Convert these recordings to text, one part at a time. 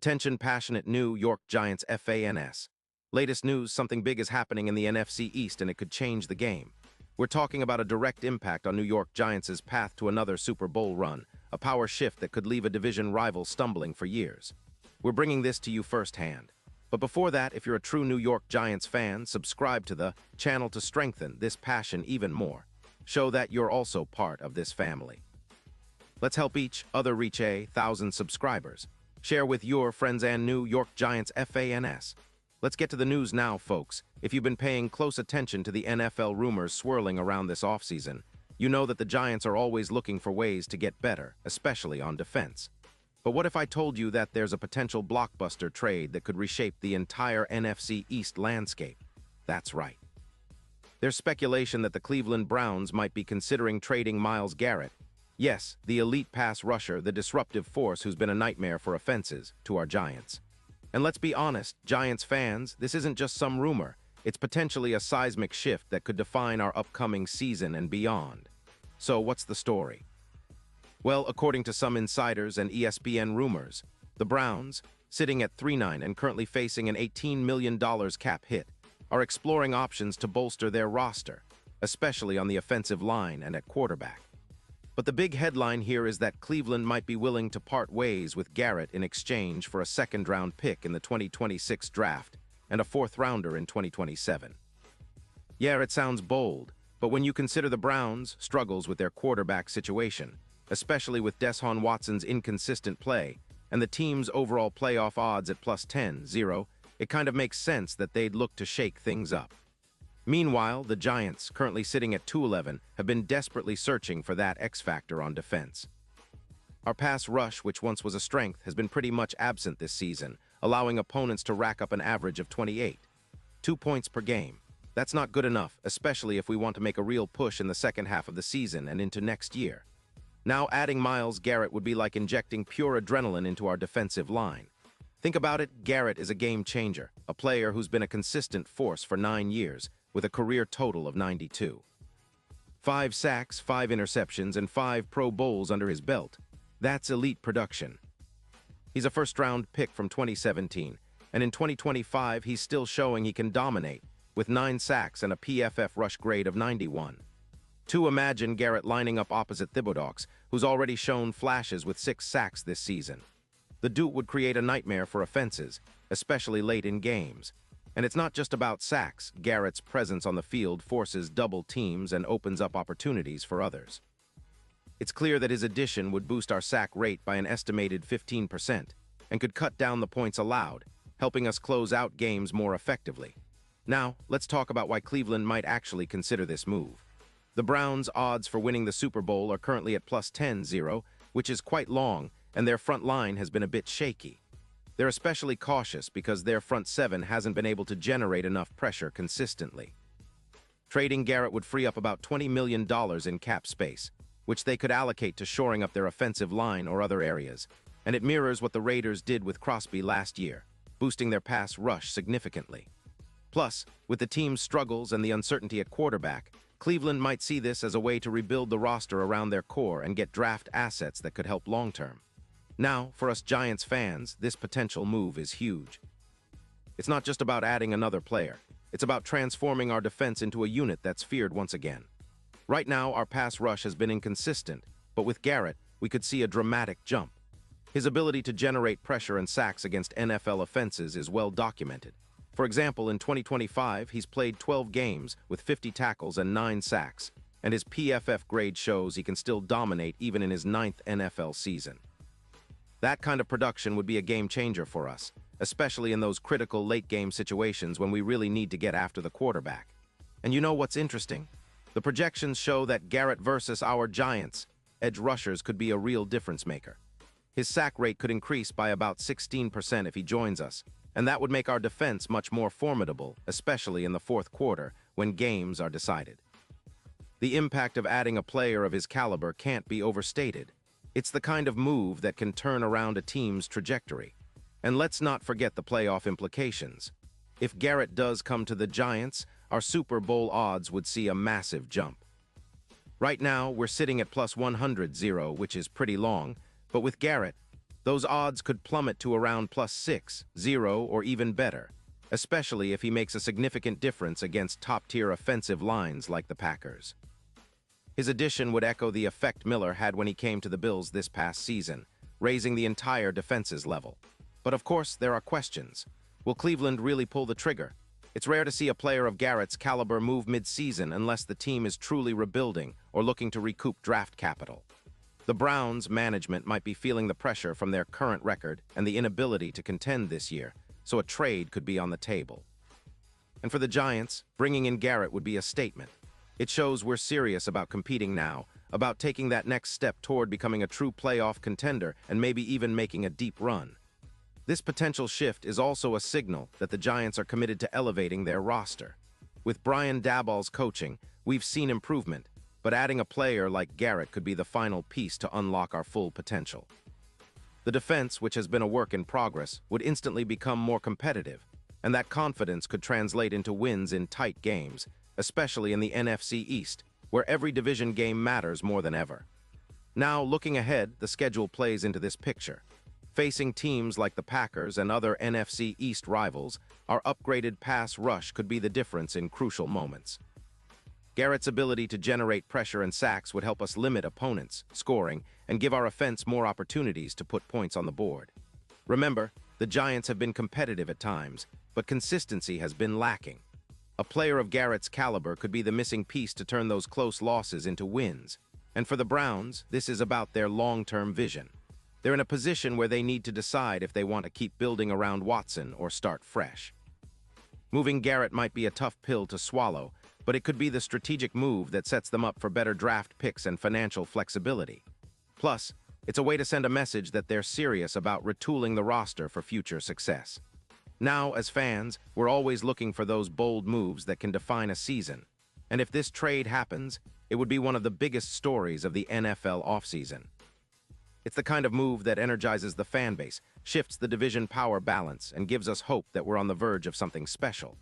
Attention passionate New York Giants fans. Latest news, something big is happening in the NFC East and it could change the game. We're talking about a direct impact on New York Giants' path to another Super Bowl run, a power shift that could leave a division rival stumbling for years. We're bringing this to you firsthand. But before that, if you're a true New York Giants fan, subscribe to the channel to strengthen this passion even more. Show that you're also part of this family. Let's help each other reach 1,000 subscribers. Share with your friends and New York Giants fans. Let's get to the news now, folks. If you've been paying close attention to the NFL rumors swirling around this offseason, you know that the Giants are always looking for ways to get better, especially on defense. But what if I told you that there's a potential blockbuster trade that could reshape the entire NFC East landscape? That's right. There's speculation that the Cleveland Browns might be considering trading Myles Garrett. Yes, the elite pass rusher, the disruptive force who's been a nightmare for offenses, to our Giants. And let's be honest, Giants fans, this isn't just some rumor. It's potentially a seismic shift that could define our upcoming season and beyond. So what's the story? Well, according to some insiders and ESPN rumors, the Browns, sitting at 3-9 and currently facing an $18 million cap hit, are exploring options to bolster their roster, especially on the offensive line and at quarterback. But the big headline here is that Cleveland might be willing to part ways with Garrett in exchange for a second-round pick in the 2026 draft and a fourth-rounder in 2027. Yeah, it sounds bold, but when you consider the Browns' struggles with their quarterback situation, especially with Deshaun Watson's inconsistent play and the team's overall playoff odds at plus 10-0, it kind of makes sense that they'd look to shake things up. Meanwhile, the Giants, currently sitting at 2-11, have been desperately searching for that X-factor on defense. Our pass rush, which once was a strength, has been pretty much absent this season, allowing opponents to rack up an average of 28. 2 points per game. That's not good enough, especially if we want to make a real push in the second half of the season and into next year. Now, adding Myles Garrett would be like injecting pure adrenaline into our defensive line. Think about it, Garrett is a game changer, a player who's been a consistent force for 9 years, with a career total of 92. 5 sacks, 5 interceptions, and 5 Pro Bowls under his belt. That's elite production. He's a first-round pick from 2017, and in 2025 he's still showing he can dominate, with 9 sacks and a PFF rush grade of 91. To imagine Garrett lining up opposite Thibodeaux, who's already shown flashes with 6 sacks this season. The dude would create a nightmare for offenses, especially late in games. And it's not just about sacks. Garrett's presence on the field forces double teams and opens up opportunities for others. It's clear that his addition would boost our sack rate by an estimated 15% and could cut down the points allowed, helping us close out games more effectively. Now, let's talk about why Cleveland might actually consider this move. The Browns' odds for winning the Super Bowl are currently at plus 10-0, which is quite long, and their front line has been a bit shaky. They're especially cautious because their front seven hasn't been able to generate enough pressure consistently. Trading Garrett would free up about $20 million in cap space, which they could allocate to shoring up their offensive line or other areas, and it mirrors what the Raiders did with Crosby last year, boosting their pass rush significantly. Plus, with the team's struggles and the uncertainty at quarterback, Cleveland might see this as a way to rebuild the roster around their core and get draft assets that could help long-term. Now, for us Giants fans, this potential move is huge. It's not just about adding another player. It's about transforming our defense into a unit that's feared once again. Right now, our pass rush has been inconsistent, but with Garrett, we could see a dramatic jump. His ability to generate pressure and sacks against NFL offenses is well documented. For example, in 2025, he's played 12 games with 50 tackles and 9 sacks, and his PFF grade shows he can still dominate even in his 9th NFL season. That kind of production would be a game changer for us, especially in those critical late-game situations when we really need to get after the quarterback. And you know what's interesting? The projections show that Garrett versus our Giants edge rushers could be a real difference maker. His sack rate could increase by about 16% if he joins us, and that would make our defense much more formidable, especially in the fourth quarter when games are decided. The impact of adding a player of his caliber can't be overstated. It's the kind of move that can turn around a team's trajectory. And let's not forget the playoff implications. If Garrett does come to the Giants, our Super Bowl odds would see a massive jump. Right now, we're sitting at plus 100-0, which is pretty long, but with Garrett, those odds could plummet to around +6, 0, or even better, especially if he makes a significant difference against top-tier offensive lines like the Packers. His addition would echo the effect Miller had when he came to the Bills this past season, raising the entire defense's level. But of course, there are questions. Will Cleveland really pull the trigger? It's rare to see a player of Garrett's caliber move mid-season unless the team is truly rebuilding or looking to recoup draft capital. The Browns' management might be feeling the pressure from their current record and the inability to contend this year, so a trade could be on the table. And for the Giants, bringing in Garrett would be a statement. It shows we're serious about competing now, about taking that next step toward becoming a true playoff contender and maybe even making a deep run. This potential shift is also a signal that the Giants are committed to elevating their roster. With Brian Daboll's coaching, we've seen improvement, but adding a player like Garrett could be the final piece to unlock our full potential. The defense, which has been a work in progress, would instantly become more competitive, and that confidence could translate into wins in tight games, especially in the NFC East, where every division game matters more than ever. Now, looking ahead, the schedule plays into this picture. Facing teams like the Packers and other NFC East rivals, our upgraded pass rush could be the difference in crucial moments. Garrett's ability to generate pressure and sacks would help us limit opponents' scoring and give our offense more opportunities to put points on the board. Remember, the Giants have been competitive at times, but consistency has been lacking. A player of Garrett's caliber could be the missing piece to turn those close losses into wins. And for the Browns, this is about their long-term vision. They're in a position where they need to decide if they want to keep building around Watson or start fresh. Moving Garrett might be a tough pill to swallow, but it could be the strategic move that sets them up for better draft picks and financial flexibility. Plus, it's a way to send a message that they're serious about retooling the roster for future success. Now, as fans, we're always looking for those bold moves that can define a season. And if this trade happens, it would be one of the biggest stories of the NFL offseason. It's the kind of move that energizes the fan base, shifts the division power balance, and gives us hope that we're on the verge of something special.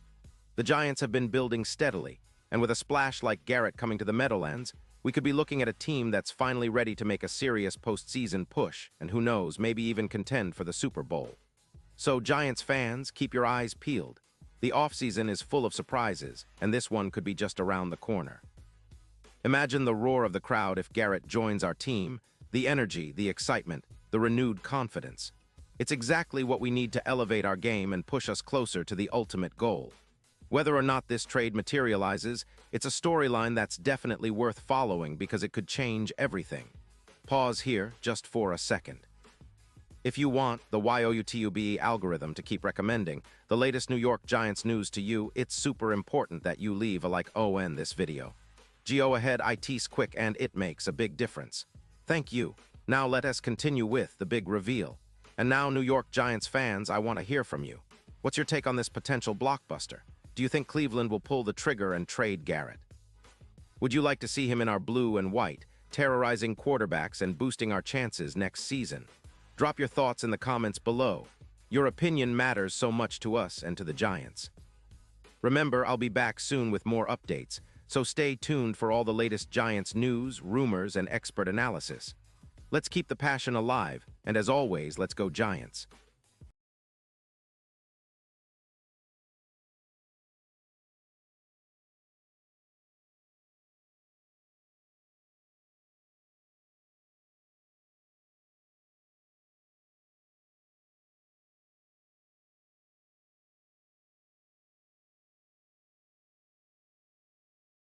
The Giants have been building steadily, and with a splash like Garrett coming to the Meadowlands, we could be looking at a team that's finally ready to make a serious postseason push, and who knows, maybe even contend for the Super Bowl. So, Giants fans, keep your eyes peeled. The offseason is full of surprises, and this one could be just around the corner. Imagine the roar of the crowd if Garrett joins our team, the energy, the excitement, the renewed confidence. It's exactly what we need to elevate our game and push us closer to the ultimate goal. Whether or not this trade materializes, it's a storyline that's definitely worth following because it could change everything. Pause here just for a second. If you want the YOUTUBE algorithm to keep recommending the latest New York Giants news to you, it's super important that you leave a like on this video. Go ahead, it's quick and it makes a big difference. Thank you. Now let us continue with the big reveal. And now, New York Giants fans, I want to hear from you. What's your take on this potential blockbuster? Do you think Cleveland will pull the trigger and trade Garrett? Would you like to see him in our blue and white, terrorizing quarterbacks and boosting our chances next season? Drop your thoughts in the comments below. Your opinion matters so much to us and to the Giants. Remember, I'll be back soon with more updates, so stay tuned for all the latest Giants news, rumors, and expert analysis. Let's keep the passion alive, and as always, let's go Giants.